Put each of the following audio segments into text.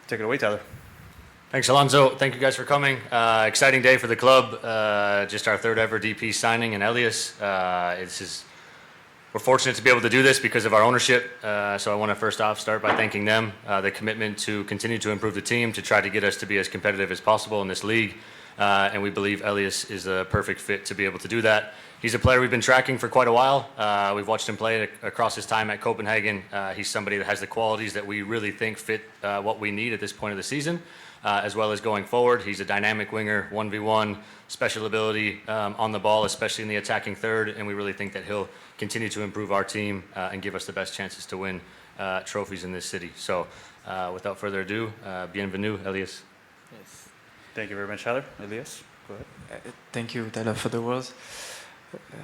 Take it away, Tyler. Thanks, Alonso. Thank you guys for coming. Exciting day for the club. Just our third ever DP signing in Elias. We're fortunate to be able to do this because of our ownership. So I want to first off start by thanking them. The commitment to continue to improve the team, to try to get us to be as competitive as possible in this league. And we believe Elias is a perfect fit to be able to do that. He's a player we've been tracking for quite a while. We've watched him play across his time at Copenhagen. He's somebody that has the qualities that we really think fit what we need at this point of the season, as well as going forward. He's a dynamic winger, 1v1, special ability on the ball, especially in the attacking third, and we really think that he'll continue to improve our team and give us the best chances to win trophies in this city. So without further ado, bienvenue, Elias. Yes. Thank you very much, Tyler. Elias, go ahead. Thank you, Tyler, for the words.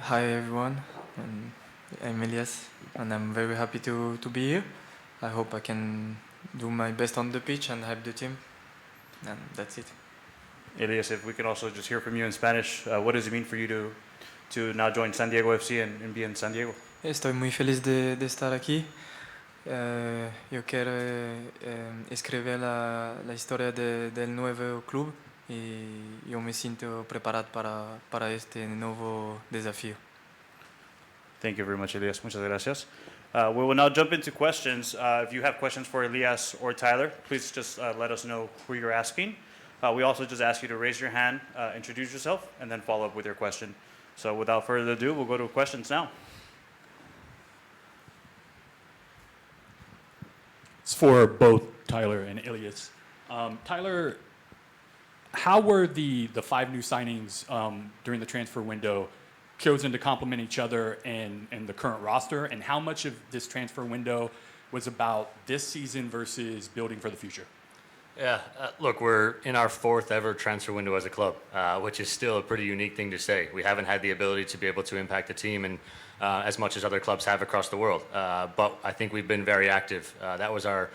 Hi, everyone. I'm Elias, and I'm very happy to be here. I hope I can do my best on the pitch and help the team. And that's it. Elias, if we could also just hear from you in Spanish, what does it mean for you to now join SanDiego.FC and be in San Diego? Estoy muy feliz de estar aquí. Yo quiero escribir la historia del nuevo club y yo me siento preparado para este nuevo desafío. Thank you very much, Elias. Muchas gracias. We will now jump into questions. If you have questions for Elias or Tyler, please just let us know who you're asking. We also just ask you to raise your hand, introduce yourself, and then follow up with your question. So without further ado, we'll go to questions now. It's for both Tyler and Elias. Tyler, how were the 5 new signings during the transfer window chosen to complement each other and the current roster, and how much of this transfer window was about this season versus building for the future? Yeah, look, we're in our 4th ever transfer window as a club, which is still a pretty unique thing to say. We haven't had the ability to be able to impact the team and as much as other clubs have across the world. But I think we've been very active. That was our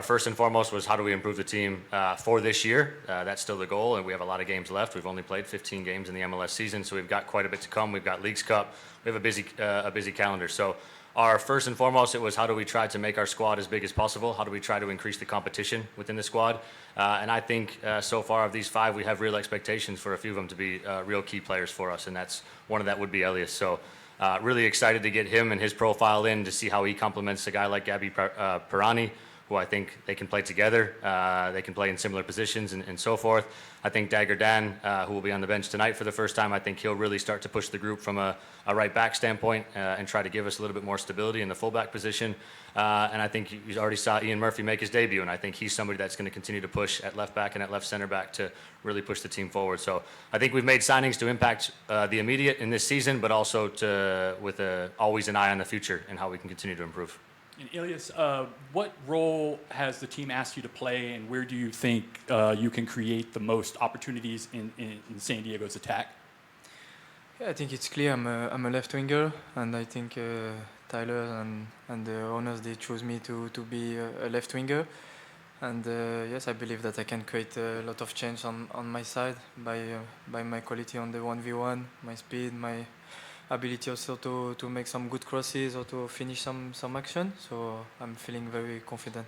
first and foremost was how do we improve the team for this year. That's still the goal, and we have a lot of games left. We've only played 15 games in the MLS season, so we've got quite a bit to come. We've got Leagues Cup. We have a busy calendar. So our first and foremost, it was how do we try to make our squad as big as possible? How do we try to increase the competition within the squad? And I think so far of these 5, we have real expectations for a few of them to be real key players for us, and that's one of that would be Elias. So really excited to get him and his profile in to see how he complements a guy like Gabi Pirani, who I think they can play together. They can play in similar positions and so forth. I think Dagger Dan, who will be on the bench tonight for the first time, I think he'll really start to push the group from a right back standpoint and try to give us a little bit more stability in the fullback position. And I think you already saw Ian Murphy make his debut, and I think he's somebody that's going to continue to push at left back and at left center back to really push the team forward. So I think we've made signings to impact the immediate in this season, but also with always an eye on the future and how we can continue to improve. And Elias, what role has the team asked you to play, and where do you think you can create the most opportunities in San Diego's attack? Yeah, I think it's clear I'm a left winger, and I think Tyler and the owners, they chose me to be a left winger. And yes, I believe that I can create a lot of change on my side by my quality on the 1v1, my speed, my ability also to make some good crosses or to finish some action. So I'm feeling very confident.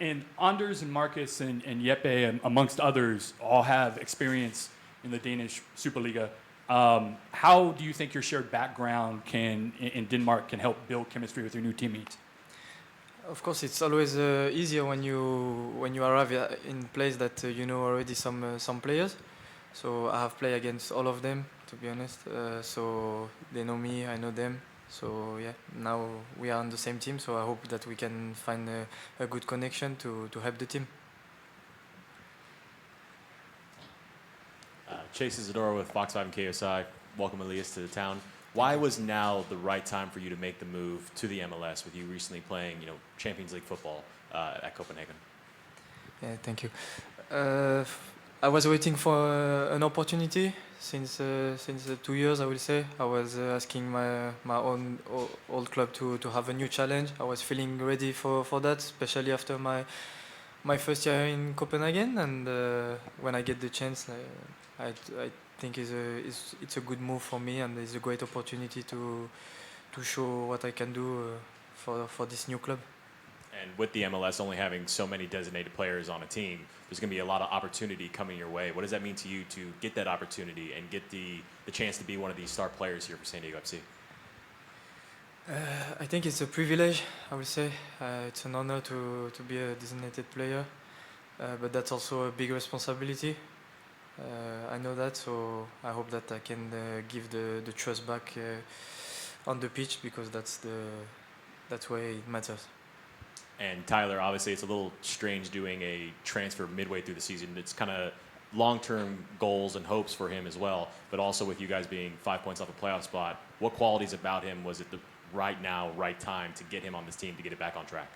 And Anders and Marcus and Jeppe, and amongst others, all have experience in the Danish Superliga. How do you think your shared background in Denmark can help build chemistry with your new teammates? Of course, it's always easier when you arrive in a place that you know already some players. So I have played against all of them, to be honest. So they know me, I know them. So yeah, now we are on the same team. So I hope that we can find a good connection to help the team. Chase Isidoro with Fox 5 and KSI. Welcome, Elias, to the town. Why was now the right time for you to make the move to the MLS with you recently playing, Champions League football at Copenhagen? Yeah, thank you. I was waiting for an opportunity since 2 years, I will say. I was asking my own old club to have a new challenge. I was feeling ready for that, especially after my first year in Copenhagen. And when I get the chance, I think it's a good move for me, and it's a great opportunity to show what I can do for this new club. And with the MLS only having so many designated players on a team, there's going to be a lot of opportunity coming your way. What does that mean to you to get that opportunity and get the chance to be one of these star players here for San Diego FC? I think it's a privilege, I would say. It's an honor to be a designated player, but that's also a big responsibility. I know that, so I hope that I can give the trust back on the pitch, because that's why it matters. And Tyler, obviously it's a little strange doing a transfer midway through the season. It's kind of long-term goals and hopes for him as well, but also with you guys being 5 points off a playoff spot, what qualities about him was it the right now, right time to get him on this team to get it back on track?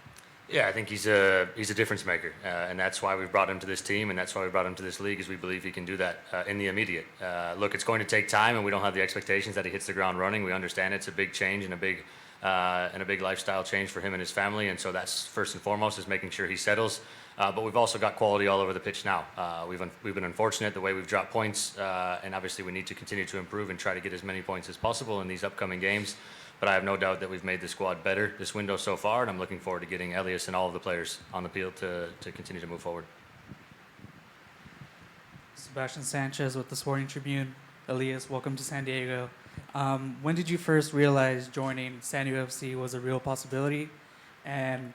Yeah, I think he's a difference maker, and that's why we've brought him to this team, and that's why we brought him to this league, is we believe he can do that in the immediate. Look, it's going to take time, and we don't have the expectations that he hits the ground running. We understand it's a big change and a big lifestyle change for him and his family, and so that's first and foremost, is making sure he settles. But we've also got quality all over the pitch now. We've been unfortunate the way we've dropped points, and obviously we need to continue to improve and try to get as many points as possible in these upcoming games. But I have no doubt that we've made the squad better this window so far, and I'm looking forward to getting Elias and all of the players on the field to continue to move forward. Sebastian Sanchez with the Sporting Tribune. Elias, welcome to San Diego. When did you first realize joining San Diego FC was a real possibility? And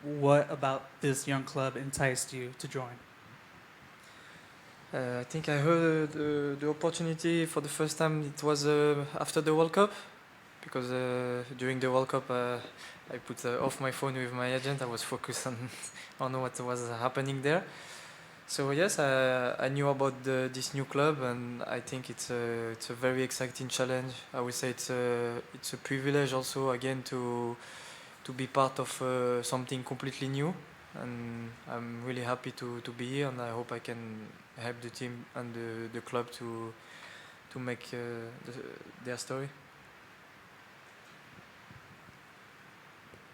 what about this young club enticed you to join? I think I heard the opportunity for the first time. It was after the World Cup, because during the World Cup I put off my phone with my agent. I was focused on what was happening there. So yes, I knew about this new club, and I think it's a very exciting challenge. I would say it's a privilege also, again, to be part of something completely new, and I'm really happy to be here, and I hope I can help the team and the club to make their story.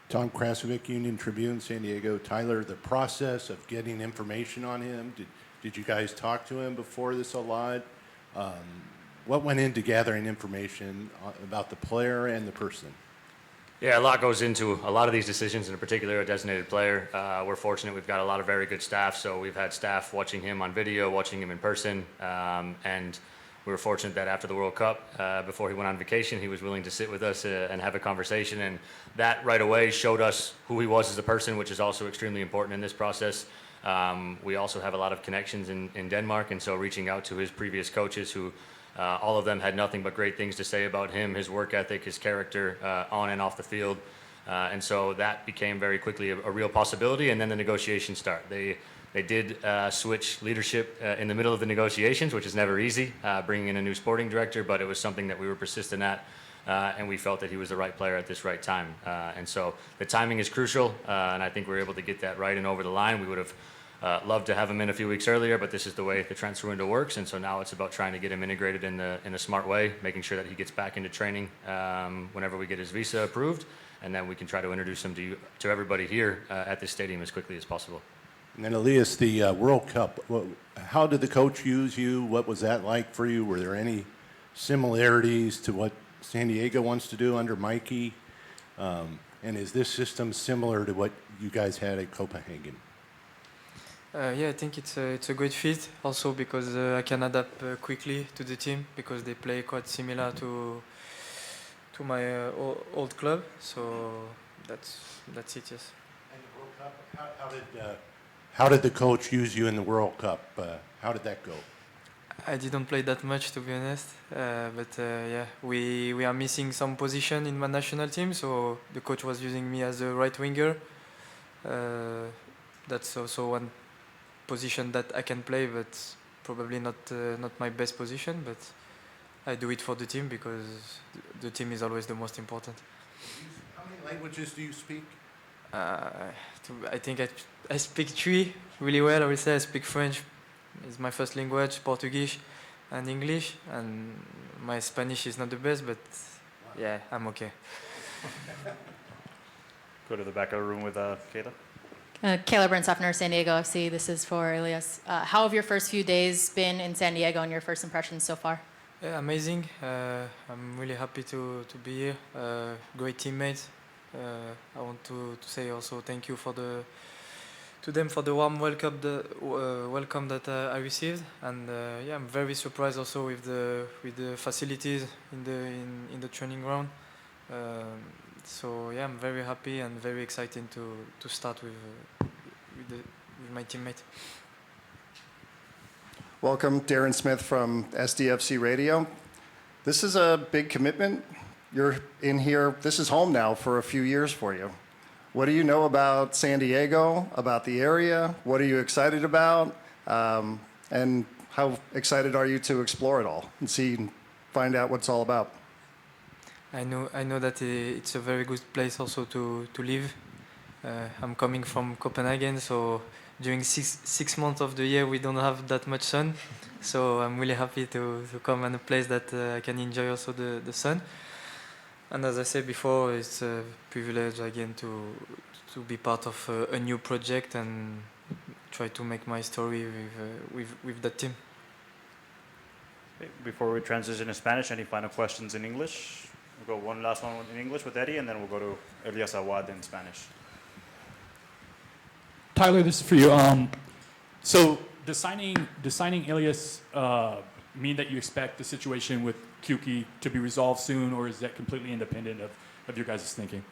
Tom Krasovic, Union Tribune, San Diego. Tyler, the process of getting information on him, did you guys talk to him before this a lot? What went into gathering information about the player and the person? Yeah, a lot goes into a lot of these decisions, and in particular a designated player. We're fortunate we've got a lot of very good staff, so we've had staff watching him on video, watching him in person, and we were fortunate that after the World Cup, before he went on vacation, he was willing to sit with us and have a conversation, and that right away showed us who he was as a person, which is also extremely important in this process. We also have a lot of connections in Denmark, and so reaching out to his previous coaches, who all of them had nothing but great things to say about him, his work ethic, his character on and off the field, and so that became very quickly a real possibility, and then the negotiations start. They did switch leadership in the middle of the negotiations, which is never easy, bringing in a new sporting director, but it was something that we were persistent at, and we felt that he was the right player at this right time. And so the timing is crucial, and I think we were able to get that right and over the line. We would have loved to have him in a few weeks earlier, but this is the way the transfer window works, and so now it's about trying to get him integrated in a smart way, making sure that he gets back into training whenever we get his visa approved, and then we can try to introduce him to everybody here at this stadium as quickly as possible. And then Elias, the World Cup, how did the coach use you? What was that like for you? Were there any similarities to what San Diego wants to do under Mikey? And is this system similar to what you guys had at Copenhagen? Yeah, I think it's a great fit, also because I can adapt quickly to the team, because they play quite similar to my old club. So that's it, yes. And the World Cup, how did the coach use you in the World Cup? How did that go? I didn't play that much, to be honest, but yeah, we are missing some position in my national team, so the coach was using me as a right winger. That's also one position that I can play, but probably not my best position, but I do it for the team, because the team is always the most important. How many languages do you speak? I think I speak 3 really well. I would say I speak French, it's my first language, Portuguese and English, and my Spanish is not the best, but yeah, I'm okay. Go to the back of the room with Kayla. Kayla Brentsofner, San Diego FC. This is for Elias. How have your first few days been in San Diego and your first impressions so far? Yeah, amazing. I'm really happy to be here. Great teammates, I want to say also thank you to them for the warm welcome that I received, and yeah, I'm very surprised also with the facilities in the training ground. So yeah, I'm very happy and very excited to start with my teammate. Welcome, Darren Smith from SDFC Radio. This is a big commitment. You're in here, this is home now for a few years for you. What do you know about San Diego, about the area? What are you excited about? And how excited are you to explore it all and find out what it's all about? I know that it's a very good place also to live. I'm coming from Copenhagen, so during six months of the year we don't have that much sun. So I'm really happy to come in a place that I can enjoy also the sun. And as I said before, it's a privilege again to be part of a new project and try to make my story with the team. Okay, before we transition to Spanish, any final questions in English? We'll go one last one in English with Eddie, and then we'll go to Elias Awad in Spanish. Tyler, this is for you. So does signing Elias mean that you expect the situation with Kuki to be resolved soon, or is that completely independent of your guys' thinking?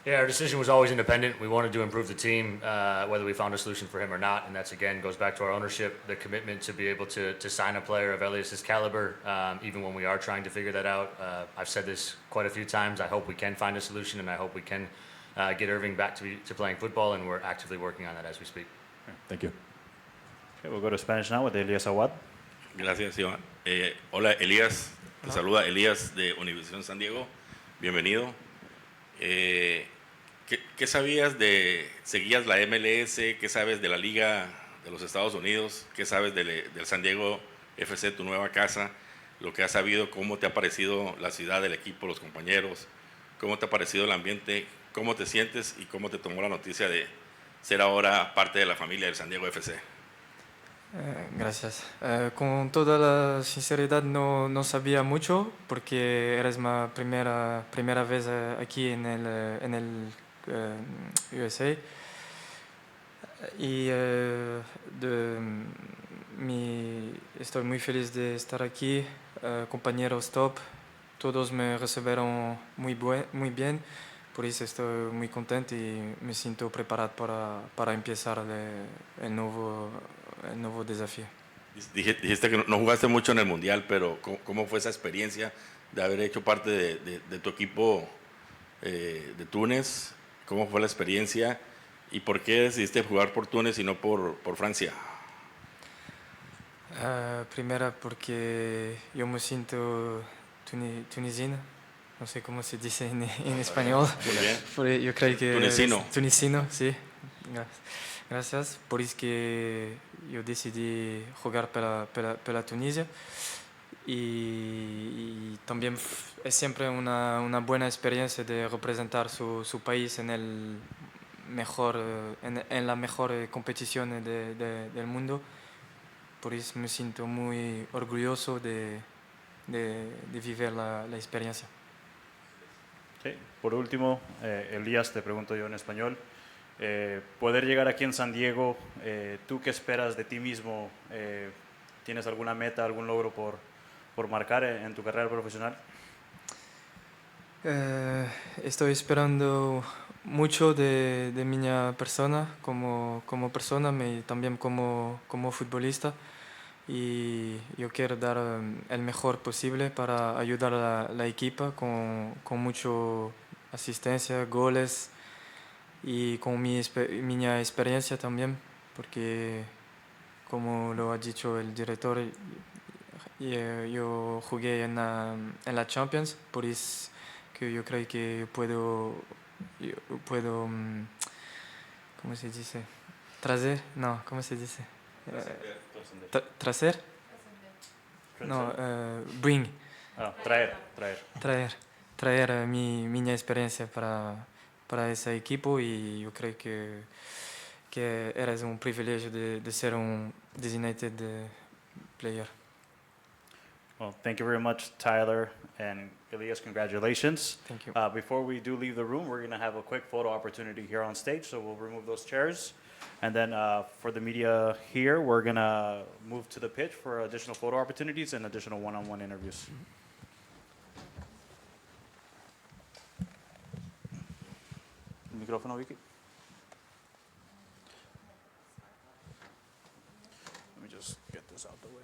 Yeah, our decision was always independent. We wanted to improve the team, whether we found a solution for him or not, and that's again goes back to our ownership, the commitment to be able to sign a player of Elias's caliber, even when we are trying to figure that out. I've said this quite a few times. I hope we can find a solution, and I hope we can get Irving back to playing football, and we're actively working on that as we speak. Thank you. Okay, we'll go to Spanish now with Elias Awad. Gracias, Iván. Hola, Elías. Te saluda Elías de Univisión San Diego. Bienvenido. ¿Qué sabías seguías la MLS? ¿Qué sabes de la Liga de los Estados Unidos? ¿Qué sabes del SanDiego.FC, tu nueva casa? Lo que has sabido, ¿cómo te ha parecido la ciudad, el equipo, los compañeros? ¿Cómo te ha parecido el ambiente? ¿Cómo te sientes y cómo te tomó la noticia de ser ahora parte de la familia del SanDiego.FC? Gracias. Con toda la sinceridad no sabía mucho porque eres mi primera vez aquí en el USA y estoy muy feliz de estar aquí. Compañeros top, todos me recibieron muy bien, por eso estoy muy contento y me siento preparado para empezar el nuevo desafío. Dijiste que no jugaste mucho en el Mundial, pero ¿cómo fue esa experiencia de haber hecho parte de tu equipo de Túnez? ¿Cómo fue la experiencia? ¿Y por qué decidiste jugar por Túnez y no por Francia? Primero porque yo me siento tunisino, no sé cómo se dice en español. Muy bien. Yo creo que tunisino, sí. Gracias. Por eso que yo decidí jugar para Tunisia y también es siempre una buena experiencia de representar su país en la mejor competición del mundo. Por eso me siento muy orgulloso de vivir la experiencia. Sí. Por último, Elías, te pregunto yo en español. Poder llegar aquí en San Diego, ¿tú qué esperas de ti mismo? ¿Tienes alguna meta, algún logro por marcar en tu carrera profesional? Estoy esperando mucho de mi persona como persona y también como futbolista, y yo quiero dar el mejor posible para ayudar a la equipa con mucha asistencia, goles y con mi experiencia también, porque como lo ha dicho el director, yo jugué en la Champions, por eso que yo creo que puedo ¿cómo se dice? ¿Cómo se dice? ¿Traser? No, bring. Traer mi experiencia para ese equipo, y yo creo que eres un privilegio de ser un designated player. Well, thank you very much, Tyler, and Elias, congratulations. Thank you. Before we do leave the room, we're going to have a quick photo opportunity here on stage, so we'll remove those chairs. And then for the media here, we're going to move to the pitch for additional photo opportunities and additional one-on-one interviews. Micrófono, Vicky. Let me just get this out the way.